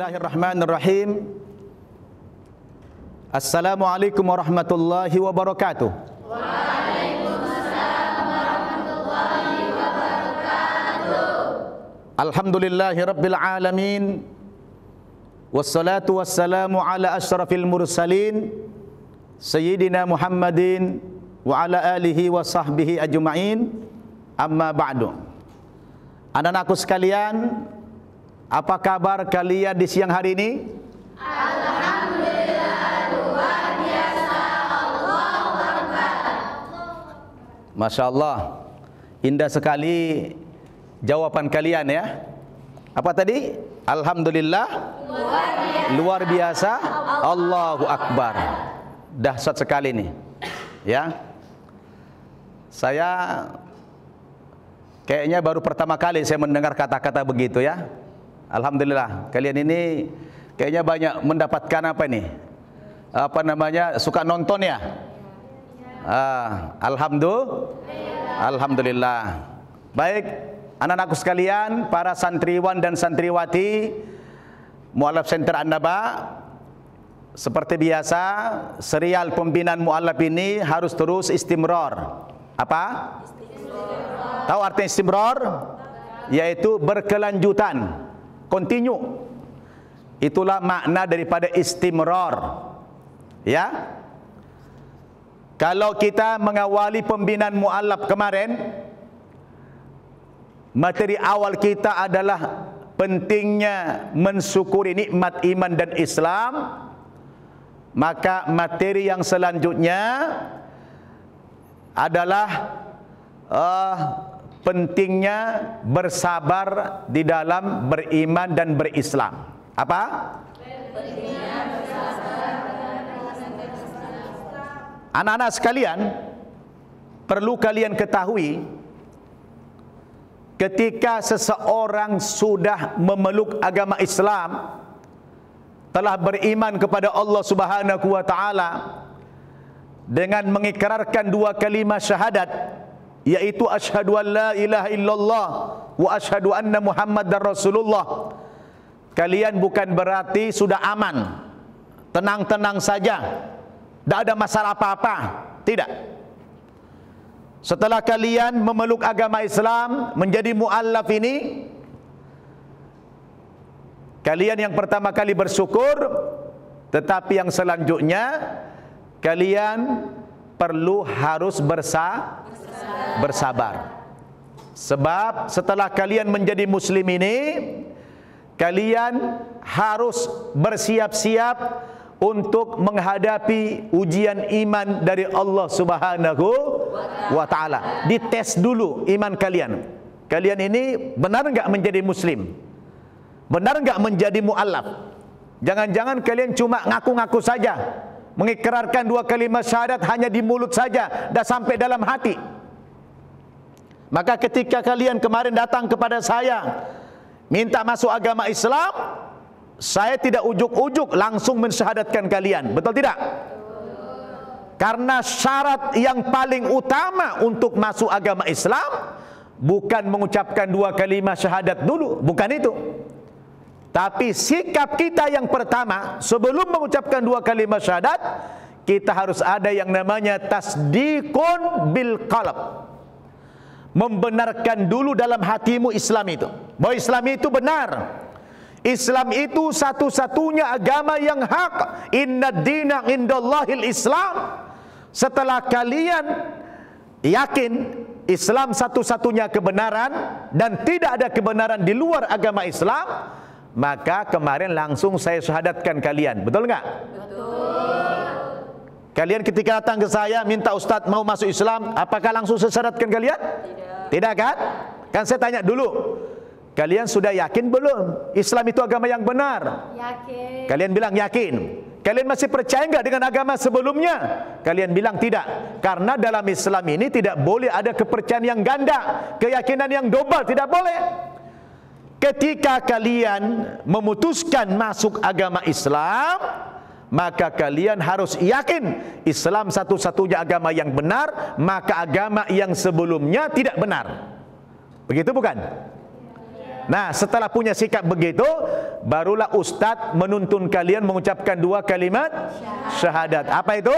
Bismillahirrahmanirrahim. Assalamualaikum warahmatullahi wabarakatuh. Waalaikumsalam warahmatullahi wabarakatuh. Alhamdulillahi rabbil alamin. Wassalatu wassalamu ala asyrafil mursalin Sayyidina Muhammadin wa ala alihi wa sahbihi ajma'in. Amma ba'du. Anak-anakku sekalian, apa kabar kalian di siang hari ini? Alhamdulillah, luar biasa. Allahu Akbar. Masya Allah, indah sekali jawaban kalian ya. Apa tadi? Alhamdulillah, luar biasa. Allahu Akbar. Dahsyat sekali nih ya. Saya kayaknya baru pertama kali saya mendengar kata-kata begitu ya. Alhamdulillah, kalian ini kayaknya banyak mendapatkan apa nih? Apa namanya? Suka nonton ya? Alhamdulillah. Baik, anak-anakku sekalian, para santriwan dan santriwati Mu'allaf Center An-Naba, seperti biasa, serial pembinaan mu'allaf ini harus terus istimrar. Apa? Istimrar. Tahu arti istimrar? Yaitu berkelanjutan, continue. Itulah makna daripada istimrar. Ya. Kalau kita mengawali pembinaan mu'allaf kemarin, materi awal kita adalah pentingnya mensyukuri nikmat iman dan Islam. Maka materi yang selanjutnya adalah pentingnya bersabar di dalam beriman dan berislam. Apa? Anak-anak sekalian, perlu kalian ketahui, ketika seseorang sudah memeluk agama Islam, telah beriman kepada Allah Subhanahu wa taala dengan mengikrarkan dua kalimat syahadat, yaitu asyhadu an la ilaha illallah wa asyhadu anna muhammadar rasulullah. Kalian bukan berarti sudah aman, tenang-tenang saja, tidak ada masalah apa-apa. Tidak. Setelah kalian memeluk agama Islam, menjadi mu'allaf ini, kalian yang pertama kali bersyukur, tetapi yang selanjutnya kalian perlu harus bersabar. Sebab setelah kalian menjadi muslim ini, kalian harus bersiap-siap untuk menghadapi ujian iman dari Allah Subhanahu wa taala. Dites dulu iman kalian. Kalian ini benar enggak menjadi muslim? Benar enggak menjadi mu'allaf? Jangan-jangan kalian cuma ngaku-ngaku saja, mengikrarkan dua kalimat syahadat hanya di mulut saja, dah sampai dalam hati. Maka ketika kalian kemarin datang kepada saya minta masuk agama Islam, saya tidak ujuk-ujuk langsung mensyahadatkan kalian. Betul tidak? Karena syarat yang paling utama untuk masuk agama Islam bukan mengucapkan dua kalimat syahadat dulu, bukan itu. Tapi sikap kita yang pertama sebelum mengucapkan dua kalimat syahadat, kita harus ada yang namanya tasdiqun bil qalb. Membenarkan dulu dalam hatimu Islam itu, bahwa Islam itu benar. Islam itu satu-satunya agama yang hak. Innad dina indallahil Islam. Setelah kalian yakin Islam satu-satunya kebenaran dan tidak ada kebenaran di luar agama Islam, maka kemarin langsung saya syahadatkan kalian. Betul enggak? Betul. Kalian ketika datang ke saya minta Ustadz mau masuk Islam, apakah langsung saya syahadatkan kalian? Tidak kan? Kan saya tanya dulu, kalian sudah yakin belum Islam itu agama yang benar? Yakin. Kalian bilang yakin. Kalian masih percaya enggak dengan agama sebelumnya? Kalian bilang tidak. Karena dalam Islam ini tidak boleh ada kepercayaan yang ganda, keyakinan yang double, tidak boleh. Ketika kalian memutuskan masuk agama Islam, maka kalian harus yakin Islam satu-satunya agama yang benar, maka agama yang sebelumnya tidak benar. Begitu bukan? Nah, setelah punya sikap begitu, barulah Ustadz menuntun kalian mengucapkan 2 kalimat syahadat. Apa itu?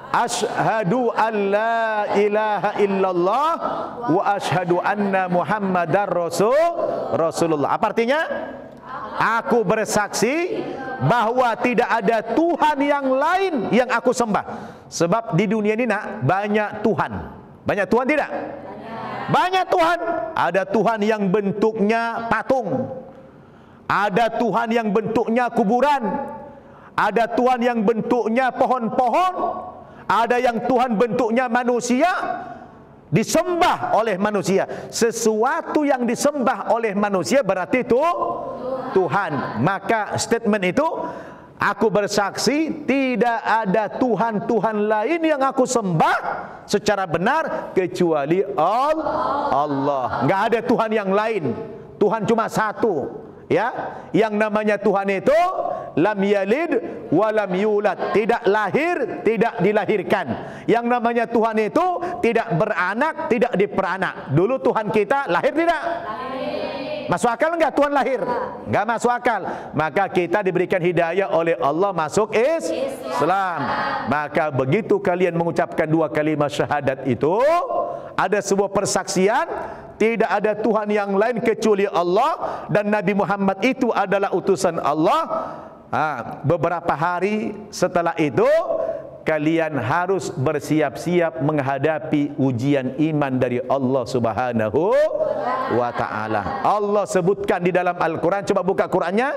Asyhadu an la ilaha illallah wa asyhadu anna Muhammadar Rasulullah. Apa artinya? Aku bersaksi bahwa tidak ada Tuhan yang lain yang aku sembah. Sebab di dunia ini nak banyak Tuhan. Banyak Tuhan tidak? Banyak Tuhan. Ada Tuhan yang bentuknya patung. Ada Tuhan yang bentuknya kuburan. Ada Tuhan yang bentuknya pohon-pohon. Ada yang Tuhan bentuknya manusia, disembah oleh manusia. Sesuatu yang disembah oleh manusia berarti itu Tuhan. Maka statement itu, aku bersaksi tidak ada Tuhan-Tuhan lain yang aku sembah secara benar kecuali Allah. Enggak ada Tuhan yang lain. Tuhan cuma satu. Ya, yang namanya Tuhan itu lam yalid wa lam yulad, tidak lahir, tidak dilahirkan. Yang namanya Tuhan itu tidak beranak, tidak diperanak. Dulu Tuhan kita lahir tidak? Lahir. Masuk akal enggak Tuhan lahir? Enggak masuk akal. Maka kita diberikan hidayah oleh Allah masuk Islam. Maka begitu kalian mengucapkan 2 kalimat syahadat itu, ada sebuah persaksian tidak ada Tuhan yang lain kecuali Allah dan Nabi Muhammad itu adalah utusan Allah. Beberapa hari setelah itu kalian harus bersiap-siap menghadapi ujian iman dari Allah Subhanahu wa ta'ala. Allah sebutkan di dalam Al-Quran. Coba buka Qurannya,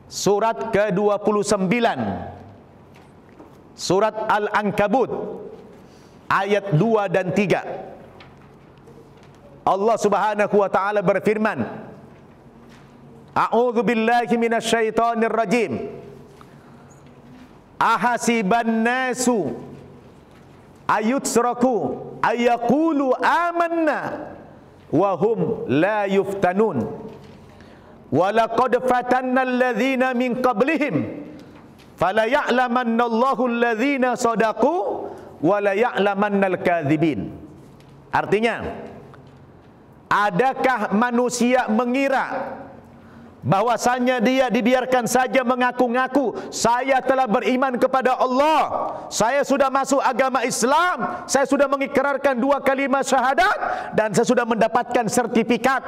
surat ke-29, surat Al-Ankabut ayat 2 dan 3. Allah Subhanahu wa ta'ala berfirman, A'udzu billahi minasyaitonir rajim. Ahasiban nasu ayutsraku ayaqulu amanna wa hum la yuftanun. Wa laqad fatanna alladhina min qablihim fala ya'lamanna Allahu alladhina sadaqu wa la ya'lamanna al-kadzibin. Artinya, adakah manusia mengira bahwasanya dia dibiarkan saja mengaku-ngaku, saya telah beriman kepada Allah, saya sudah masuk agama Islam, saya sudah mengikrarkan 2 kalimat syahadat, dan saya sudah mendapatkan sertifikat.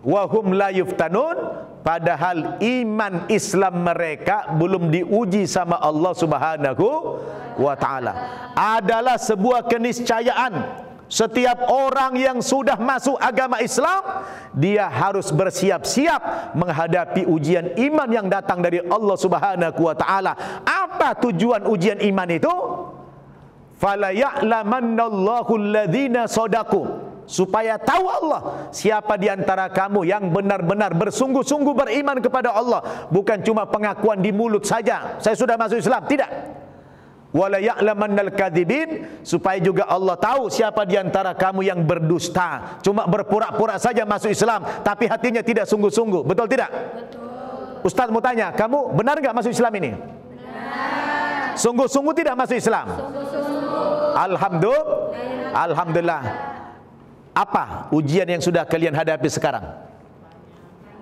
Wahum la yuftanun, padahal iman Islam mereka belum diuji sama Allah Subhanahu wa ta'ala. Adalah sebuah keniscayaan. Setiap orang yang sudah masuk agama Islam, dia harus bersiap-siap menghadapi ujian iman yang datang dari Allah Subhanahu wa ta'ala. Apa tujuan ujian iman itu? Fala ya'lamannallahu alladhina shadaqu, supaya tahu Allah siapa di antara kamu yang benar-benar bersungguh-sungguh beriman kepada Allah, bukan cuma pengakuan di mulut saja, saya sudah masuk Islam, tidak. Wala ya'lamannal kadzibin, supaya juga Allah tahu siapa di antara kamu yang berdusta, cuma berpura-pura saja masuk Islam tapi hatinya tidak sungguh-sungguh. Betul tidak? Betul. Ustaz mau tanya, kamu benar enggak masuk Islam ini? Benar. Sungguh-sungguh tidak masuk Islam? Sungguh-sungguh. Alhamdulillah. Apa ujian yang sudah kalian hadapi sekarang?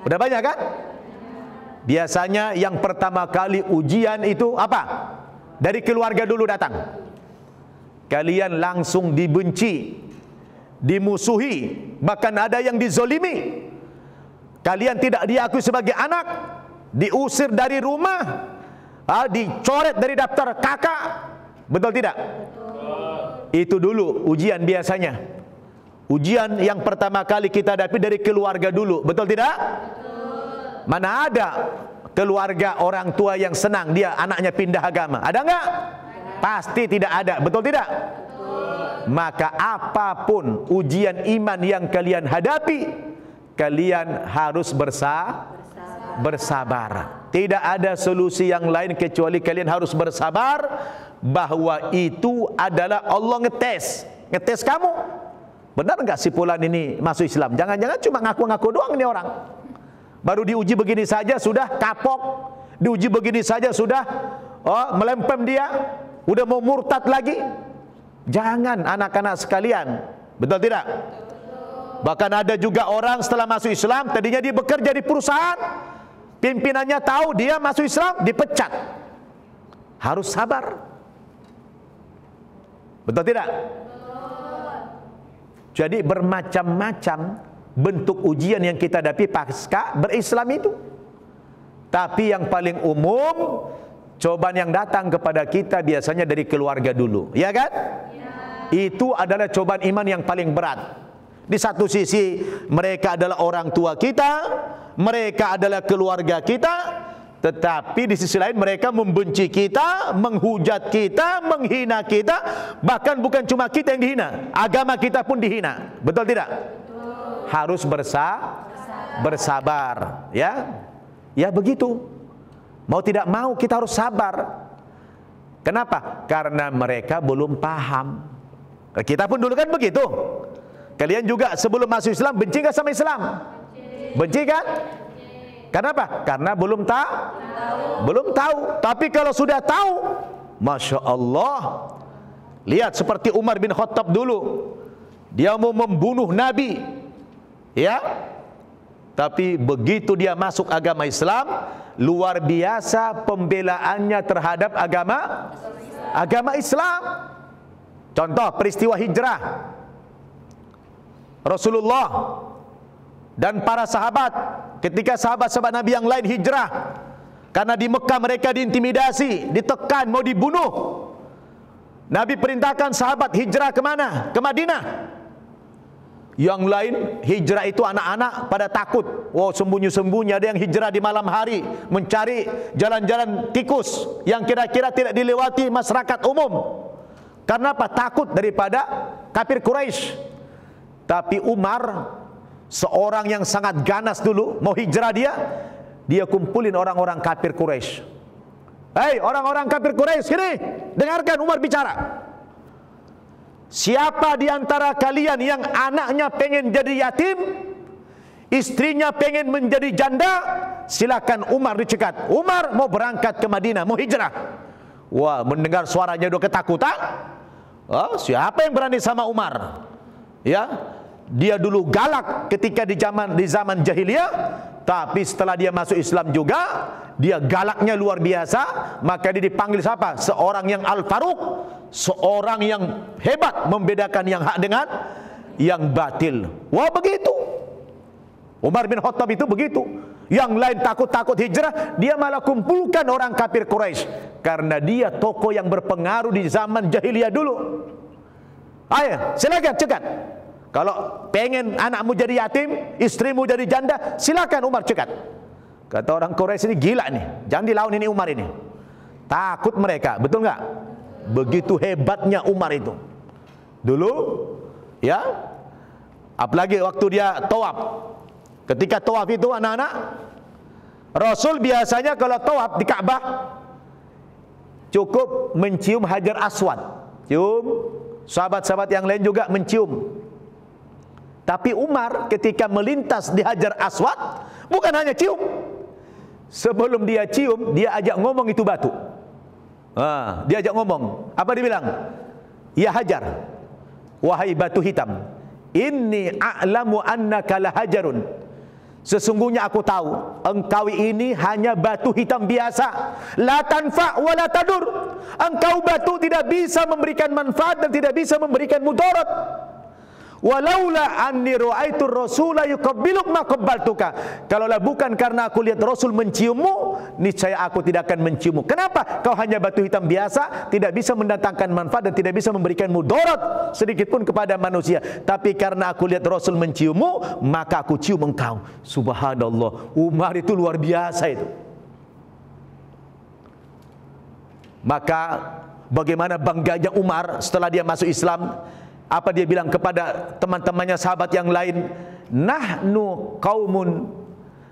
Udah banyak kan? Biasanya yang pertama kali ujian itu apa? Dari keluarga dulu datang. Kalian langsung dibenci, dimusuhi, bahkan ada yang dizolimi. Kalian tidak diakui sebagai anak, diusir dari rumah, dicoret dari daftar kakak. Betul tidak? Betul. Itu dulu ujian biasanya. Ujian yang pertama kali kita hadapi dari keluarga dulu. Betul tidak? Betul. Mana ada keluarga orang tua yang senang dia anaknya pindah agama? Ada enggak? Pasti tidak ada. Betul tidak? Betul. Maka apapun ujian iman yang kalian hadapi, kalian harus bersabar. Tidak ada solusi yang lain kecuali kalian harus bersabar, bahwa itu adalah Allah ngetes kamu. Benar enggak si fulan ini masuk Islam? Jangan-jangan cuma ngaku-ngaku doang nih orang. Baru diuji begini saja sudah kapok, diuji begini saja sudah melempem dia, udah mau murtad lagi. Jangan anak-anak sekalian, betul tidak? Bahkan ada juga orang setelah masuk Islam, tadinya dia bekerja di perusahaan, pimpinannya tahu dia masuk Islam, dipecat. Harus sabar. Betul tidak? Jadi bermacam-macam bentuk ujian yang kita hadapi pasca berislam itu. Tapi yang paling umum, cobaan yang datang kepada kita biasanya dari keluarga dulu, ya kan? Itu adalah cobaan iman yang paling berat. Di satu sisi mereka adalah orang tua kita, mereka adalah keluarga kita, tetapi di sisi lain mereka membenci kita, menghujat kita, menghina kita. Bahkan bukan cuma kita yang dihina, agama kita pun dihina. Betul tidak? Harus bersabar, ya. Ya begitu. Mau tidak mau kita harus sabar. Kenapa? Karena mereka belum paham. Kita pun dulu kan begitu. Kalian juga sebelum masuk Islam benci gak sama Islam? Benci kan? Kenapa? Karena belum tahu. Tapi kalau sudah tahu, Masya Allah. Lihat seperti Umar bin Khattab dulu. Dia mau membunuh Nabi, ya. Tapi begitu dia masuk agama Islam, luar biasa pembelaannya terhadap agama Islam. Contoh peristiwa hijrah. Rasulullah dan para sahabat, ketika sahabat-sahabat Nabi yang lain hijrah, karena di Mekah mereka diintimidasi, ditekan, mau dibunuh. Nabi perintahkan sahabat hijrah kemana? Ke Madinah. Yang lain hijrah itu anak-anak pada takut. Wow, sembunyi-sembunyi. Ada yang hijrah di malam hari, mencari jalan-jalan tikus yang kira-kira tidak dilewati masyarakat umum. Karena apa? Takut daripada kafir Quraisy. Tapi Umar, seorang yang sangat ganas dulu, mau hijrah dia kumpulin orang-orang kafir Quraisy. Hei orang-orang kafir Quraisy, sini, dengarkan Umar bicara. Siapa di antara kalian yang anaknya pengen jadi yatim, istrinya pengen menjadi janda, silakan Umar dicegat. Umar mau berangkat ke Madinah, mau hijrah. Wah, mendengar suaranya udah ketakutan. Oh, siapa yang berani sama Umar? Ya, dia dulu galak ketika di zaman jahiliyah, tapi setelah dia masuk Islam juga, dia galaknya luar biasa. Maka dia dipanggil siapa? Seorang yang Al-Faruq, seorang yang hebat membedakan yang hak dengan yang batil. Wah, begitu. Umar bin Khattab itu begitu. Yang lain takut-takut hijrah, dia malah kumpulkan orang kafir Quraisy karena dia tokoh yang berpengaruh di zaman jahiliyah dulu. Ayo, silakan cegat. Kalau pengen anakmu jadi yatim, istrimu jadi janda, silakan Umar cegat. Kata orang Quraisy ini gila nih, jangan dilawan ini Umar ini. Takut mereka, betul nggak? Begitu hebatnya Umar itu. Dulu, ya, apalagi waktu dia tawaf. Ketika tawaf itu anak-anak, Rasul biasanya kalau tawaf di Ka'bah cukup mencium Hajar Aswad. Cium. Sahabat-sahabat yang lain juga mencium. Tapi Umar ketika melintas di Hajar Aswad, bukan hanya cium. Sebelum dia cium, dia ajak ngomong itu batu. Dia ajak ngomong. Apa dia bilang? Ya Hajar, wahai batu hitam, inni a'lamu annaka lahajarun. Sesungguhnya aku tahu engkau ini hanya batu hitam biasa. La tanfa' wa la tadur. Engkau batu tidak bisa memberikan manfaat dan tidak bisa memberikan mudarat. Walaula anni ra'aitu rasula yuqabbiluk ma qabbaltuka. Kalaulah bukan karena aku lihat Rasul menciummu, niscaya aku tidak akan menciummu. Kenapa? Kau hanya batu hitam biasa, tidak bisa mendatangkan manfaat dan tidak bisa memberikan mudarat sedikit pun kepada manusia. Tapi karena aku lihat Rasul menciummu, maka aku cium engkau. Subhanallah. Umar itu luar biasa itu. Maka bagaimana bangganya Umar setelah dia masuk Islam? Apa dia bilang kepada teman-temannya sahabat yang lain? Nahnu qaumun,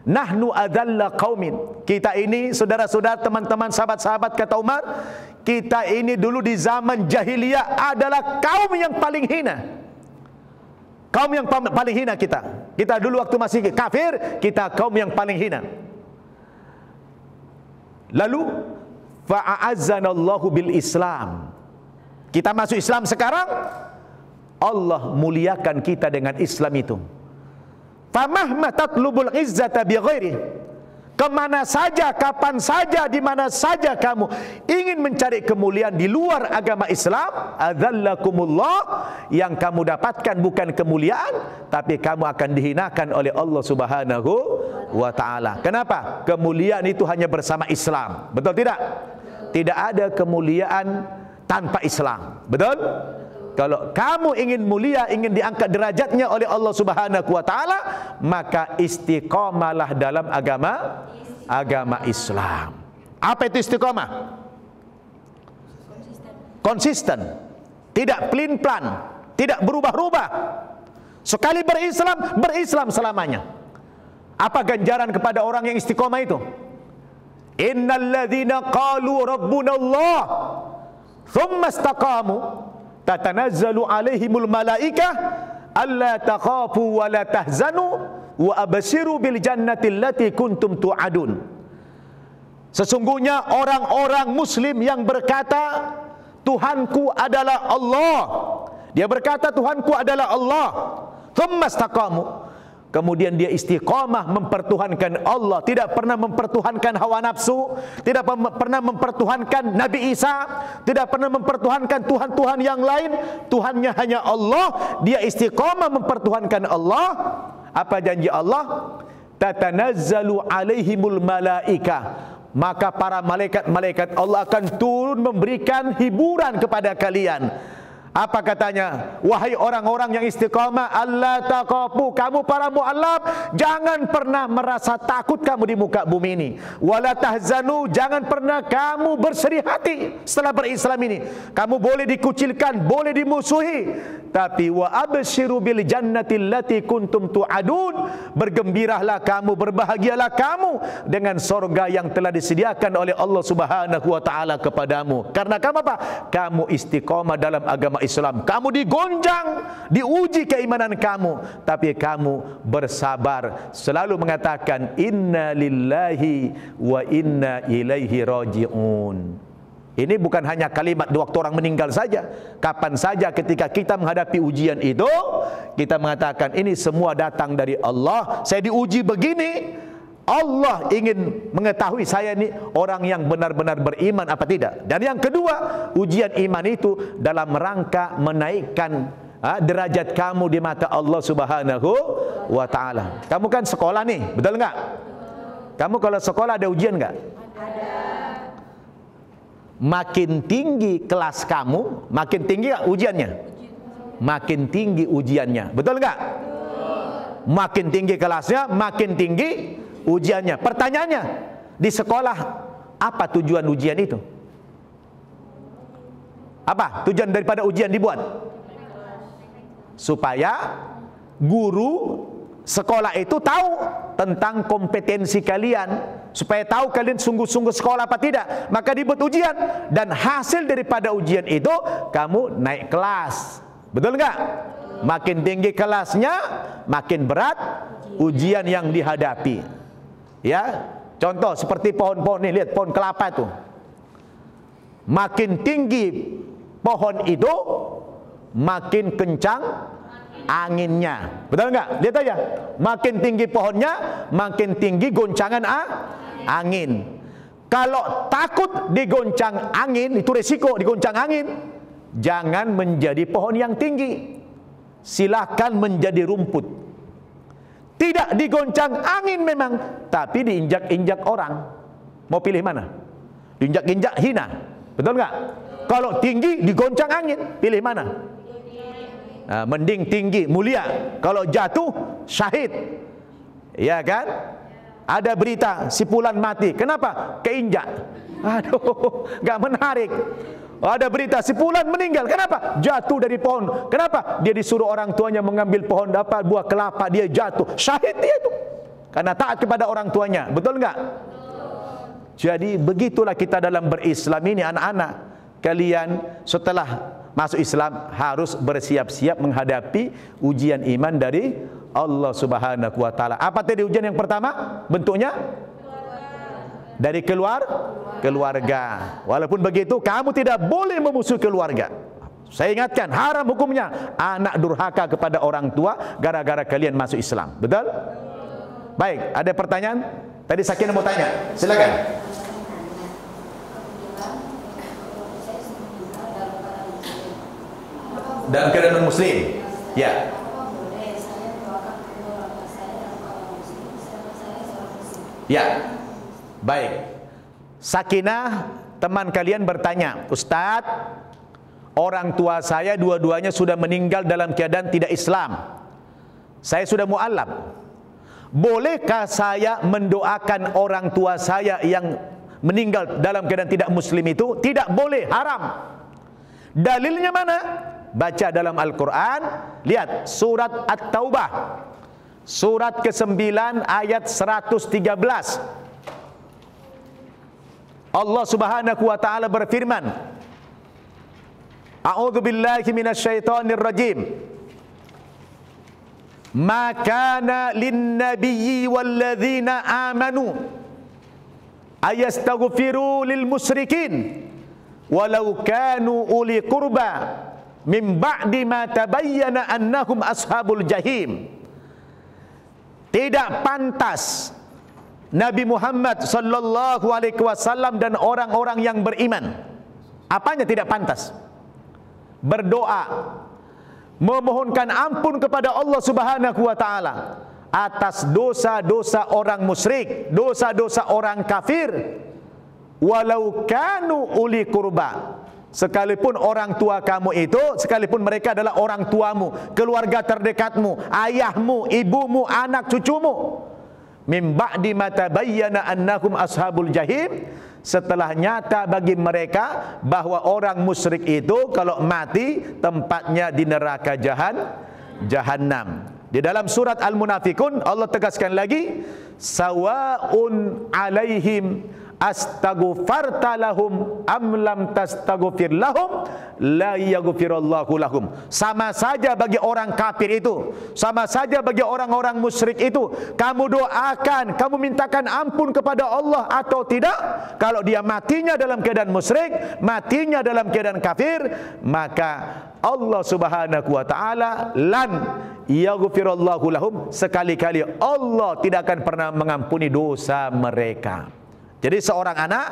nahnu adzalla qaumin. Kita ini saudara-saudara, teman-teman, sahabat-sahabat, kata Umar, kita ini dulu di zaman jahiliyah adalah kaum yang paling hina. Kaum yang paling hina kita. Kita dulu waktu masih kafir, kita kaum yang paling hina. Lalu fa'azzanallahu bil Islam. Kita masuk Islam sekarang, Allah muliakan kita dengan Islam itu. famahma tatlubul izzata bighairi, kemana saja, kapan saja, di mana saja kamu ingin mencari kemuliaan di luar agama Islam, adzallakumullah, yang kamu dapatkan bukan kemuliaan, tapi kamu akan dihinakan oleh Allah Subhanahu wa ta'ala. Kenapa? Kemuliaan itu hanya bersama Islam. Betul tidak? Tidak ada kemuliaan tanpa Islam. Betul? Kalau kamu ingin mulia, ingin diangkat derajatnya oleh Allah Subhanahu wa ta'ala, maka istiqamalah dalam agama Islam. Apa itu istiqamah? Konsisten. Tidak pelin-pelan, tidak berubah-ubah. Sekali berislam selamanya. Apa ganjaran kepada orang yang istiqamah itu? Innalladzina qalu rabbunallah thumma istaqamu tatanazzalu alaihimul malaikah alla takhafu wa la tahzanu wa abshiru bil jannati allati kuntum tu'adun. Sesungguhnya orang-orang muslim yang berkata Tuhanku adalah Allah, dia berkata Tuhanku adalah Allah, thumma istaqamu, kemudian dia istiqamah mempertuhankan Allah, tidak pernah mempertuhankan hawa nafsu, tidak pernah mempertuhankan Nabi Isa, tidak pernah mempertuhankan Tuhan-Tuhan yang lain. Tuhannya hanya Allah. Dia istiqamah mempertuhankan Allah. Apa janji Allah? Tatanazzalu alaihimul malaika, maka para malaikat Allah akan turun memberikan hiburan kepada kalian. Apa katanya? Wahai orang-orang yang istiqamah, Allah taqafu, kamu para mu'allaf, jangan pernah merasa takut kamu di muka bumi ini. Wala tahzanu, jangan pernah kamu bersedih hati setelah berislam ini. Kamu boleh dikucilkan, boleh dimusuhi, tapi wa abshiru bil jannati allati kuntum tu'adun, bergembiralah kamu, berbahagialah kamu dengan sorga yang telah disediakan oleh Allah Subhanahu wa ta'ala kepadamu. Karena kamu apa? Kamu istiqamah dalam agama Islam. Kamu digonjang, diuji keimanan kamu, tapi kamu bersabar, selalu mengatakan inna lillahi wa inna ilaihi raji'un. Ini bukan hanya kalimat waktu orang meninggal saja. Kapan saja ketika kita menghadapi ujian itu, kita mengatakan ini semua datang dari Allah. Saya diuji begini, Allah ingin mengetahui saya ini orang yang benar-benar beriman apa tidak. Dan yang kedua, ujian iman itu dalam rangka menaikkan derajat kamu di mata Allah Subhanahu wa ta'ala. Kamu kan sekolah nih, betul enggak? Kamu kalau sekolah ada ujian enggak? Ada. Makin tinggi kelas kamu, makin tinggi enggak ujiannya? Makin tinggi ujiannya, betul enggak? Makin tinggi kelasnya, makin tinggi ujiannya. Pertanyaannya, di sekolah apa tujuan ujian itu? Apa tujuan daripada ujian dibuat? Supaya guru sekolah itu tahu tentang kompetensi kalian, supaya tahu kalian sungguh-sungguh sekolah apa tidak. Maka dibuat ujian, dan hasil daripada ujian itu kamu naik kelas. Betul enggak? Makin tinggi kelasnya, makin berat ujian yang dihadapi. Ya, contoh seperti pohon-pohon ini, lihat pohon kelapa itu. Makin tinggi pohon itu, makin kencang anginnya. Betul enggak? Lihat aja. Makin tinggi pohonnya, makin tinggi goncangan angin. Kalau takut digoncang angin, itu resiko digoncang angin. Jangan menjadi pohon yang tinggi. Silakan menjadi rumput. Tidak digoncang angin memang, tapi diinjak-injak orang. Mau pilih mana? Diinjak-injak hina. Betul nggak? Kalau tinggi digoncang angin, pilih mana? Nah, mending tinggi, mulia. Kalau jatuh, syahid. Ya kan? Ada berita si fulan mati. Kenapa? Keinjak. Aduh, nggak menarik. Ada berita si fulan meninggal. Kenapa? Jatuh dari pohon. Kenapa? Dia disuruh orang tuanya mengambil pohon buah kelapa, dia jatuh. Syahid dia itu. Karena taat kepada orang tuanya. Betul enggak? Jadi begitulah kita dalam berislam ini, anak-anak. Kalian setelah masuk Islam harus bersiap-siap menghadapi ujian iman dari Allah Subhanahu wa ta'ala. Apa tadi ujian yang pertama? Bentuknya? Dari keluarga. Walaupun begitu, kamu tidak boleh memusuhi keluarga. Saya ingatkan, haram hukumnya anak durhaka kepada orang tua gara-gara kalian masuk Islam. Betul? Baik, ada pertanyaan? Tadi Sakinah mau tanya, silakan. Dalam keadaan non-muslim, ya. Ya, baik. Sakinah, teman kalian bertanya, Ustadz, orang tua saya dua-duanya sudah meninggal dalam keadaan tidak Islam. Saya sudah mu'alaf. Bolehkah saya mendoakan orang tua saya yang meninggal dalam keadaan tidak Muslim itu? Tidak boleh, haram. Dalilnya mana? Baca dalam Al-Quran. Lihat surat At-Taubah, surat ke-9 ayat 113. Allah Subhanahu wa taala berfirman, A'udzu billahi minasyaitonir rajim. Ma kana lin-nabiyyi walladzina amanu ayastaghfiru lil musyrikin walau kanu uli qurba min ba'di ma tabayyana annahum ashabul jahim. Tidak pantas Nabi Muhammad sallallahu alaihi wasallam dan orang-orang yang beriman. Apanya tidak pantas? Berdoa, memohonkan ampun kepada Allah Subhanahu wa taala atas dosa-dosa orang musyrik, dosa-dosa orang kafir, walau kanu uli qurba, sekalipun orang tua kamu itu, sekalipun mereka adalah orang tuamu, keluarga terdekatmu, ayahmu, ibumu, anak cucumu, mim ba'di ma tabayyana annahum ashabul jahim, setelah nyata bagi mereka bahwa orang musyrik itu kalau mati tempatnya di neraka Jahannam. Di dalam surat Al-Munafikun Allah tegaskan lagi, sawaun alaihim astaghfarta lahum am lam tastaghfir lahum la yaghfirullahu lahum. Sama saja bagi orang kafir itu, sama saja bagi orang-orang musyrik itu, kamu doakan, kamu mintakan ampun kepada Allah atau tidak, kalau dia matinya dalam keadaan musyrik, matinya dalam keadaan kafir, maka Allah Subhanahu wa taala lan yaghfirullahu lahum, sekali-kali Allah tidak akan pernah mengampuni dosa mereka. Jadi seorang anak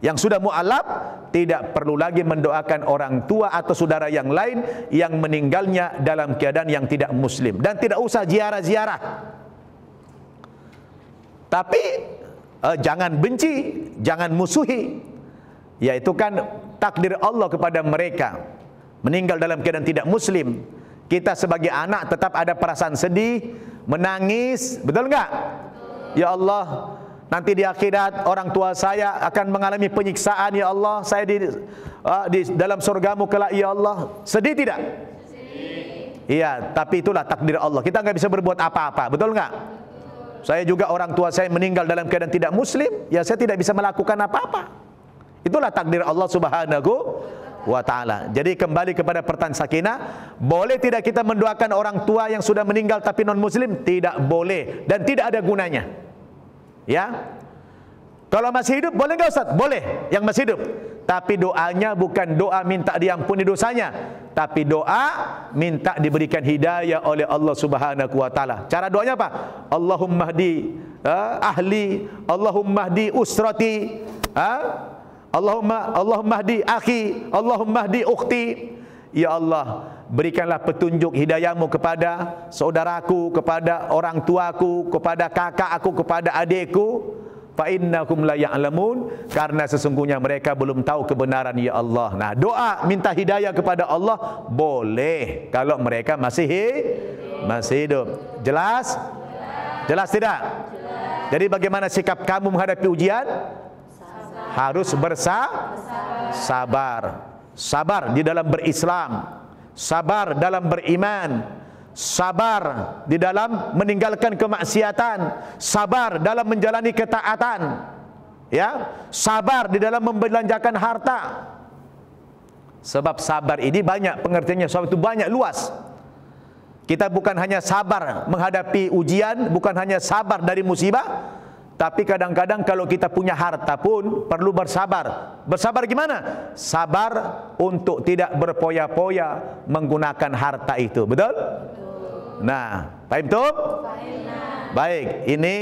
yang sudah mu'alaf tidak perlu lagi mendoakan orang tua atau saudara yang lain yang meninggalnya dalam keadaan yang tidak muslim. Dan tidak usah ziarah-ziarah. Tapi jangan benci, jangan musuhi. Yaitu kan takdir Allah kepada mereka meninggal dalam keadaan tidak muslim. Kita sebagai anak tetap ada perasaan sedih, menangis, betul enggak? Ya Allah, nanti di akhirat orang tua saya akan mengalami penyiksaan, ya Allah, saya di dalam surgamu kelak, ya Allah. Sedih tidak? Sedih. Iya, tapi itulah takdir Allah. Kita nggak bisa berbuat apa-apa, betul nggak? Saya juga orang tua saya meninggal dalam keadaan tidak muslim, ya saya tidak bisa melakukan apa-apa. Itulah takdir Allah Subhanahu wa ta'ala. Jadi kembali kepada pertanyaan Sakinah, boleh tidak kita mendoakan orang tua yang sudah meninggal tapi non muslim? Tidak boleh dan tidak ada gunanya. Ya, kalau masih hidup boleh nggak Ustaz? Boleh, yang masih hidup. Tapi doanya bukan doa minta diampuni dosanya, tapi doa minta diberikan hidayah oleh Allah Subhanahu wa taala. Cara doanya apa? Allahumma hdi ahli, Allahumma hdi usrati, Allahumma hdi akhi, Allahumma hdi ukhti. Ya Allah, berikanlah petunjuk hidayahmu kepada saudaraku, kepada orang tuaku, kepada kakak aku, kepada adikku. Fa innakum la ya'lamun, karena sesungguhnya mereka belum tahu kebenaran, ya Allah. Nah, doa minta hidayah kepada Allah boleh kalau mereka masih hidup. Jelas? Jelas tidak? Jadi bagaimana sikap kamu menghadapi ujian? Harus sabar. Sabar di dalam berislam, sabar dalam beriman, sabar di dalam meninggalkan kemaksiatan, sabar dalam menjalani ketaatan, ya, sabar di dalam membelanjakan harta. Sebab sabar ini banyak pengertiannya, sebab itu banyak, luas. Kita bukan hanya sabar menghadapi ujian, bukan hanya sabar dari musibah, Tapi kadang-kadang kalau kita punya harta pun perlu bersabar. Bersabar gimana? Sabar untuk tidak berpoya-poya menggunakan harta itu. Betul? Nah, paham tu? Baik, ini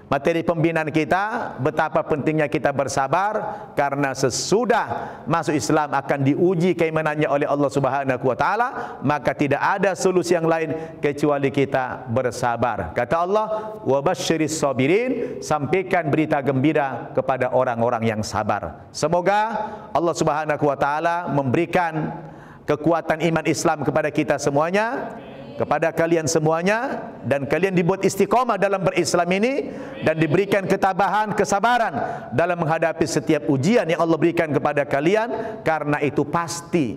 materi pembinaan kita, betapa pentingnya kita bersabar karena sesudah masuk Islam akan diuji keimanannya oleh Allah Subhanahu wa taala, maka tidak ada solusi yang lain kecuali kita bersabar. Kata Allah, "Wa basyiris sabirin", sampaikan berita gembira kepada orang-orang yang sabar. Semoga Allah Subhanahu wa taala memberikan kekuatan iman Islam kepada kita semuanya, kepada kalian semuanya, dan kalian dibuat istiqamah dalam berislam ini dan diberikan ketabahan, kesabaran dalam menghadapi setiap ujian yang Allah berikan kepada kalian, karena itu pasti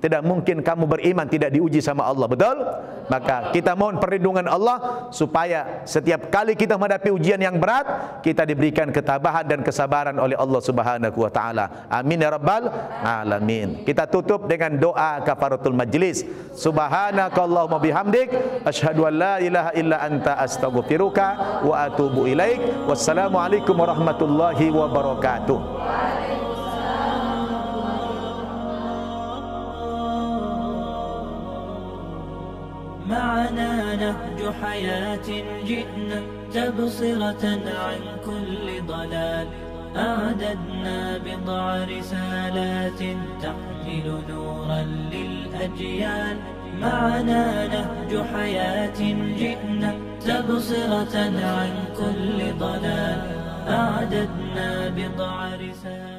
tidak mungkin kamu beriman tidak diuji sama Allah. Betul? Maka kita mohon perlindungan Allah supaya setiap kali kita menghadapi ujian yang berat, kita diberikan ketabahan dan kesabaran oleh Allah Subhanahu wa taala. Amin ya rabbal alamin. Kita tutup dengan doa kafaratul majlis. Subhanakallahumma bihamdik, asyhadu an la ilaha illa anta, astaghfiruka wa atubu ilaik. Wassalamualaikum warahmatullahi wabarakatuh. معنا نهج حياة جئنا تبصرة عن كل ضلال أعددنا بضع رسالات تحمل نورا للأجيال معنا نهج حياة جئنا تبصرة عن كل ضلال أعددنا بضع رسالات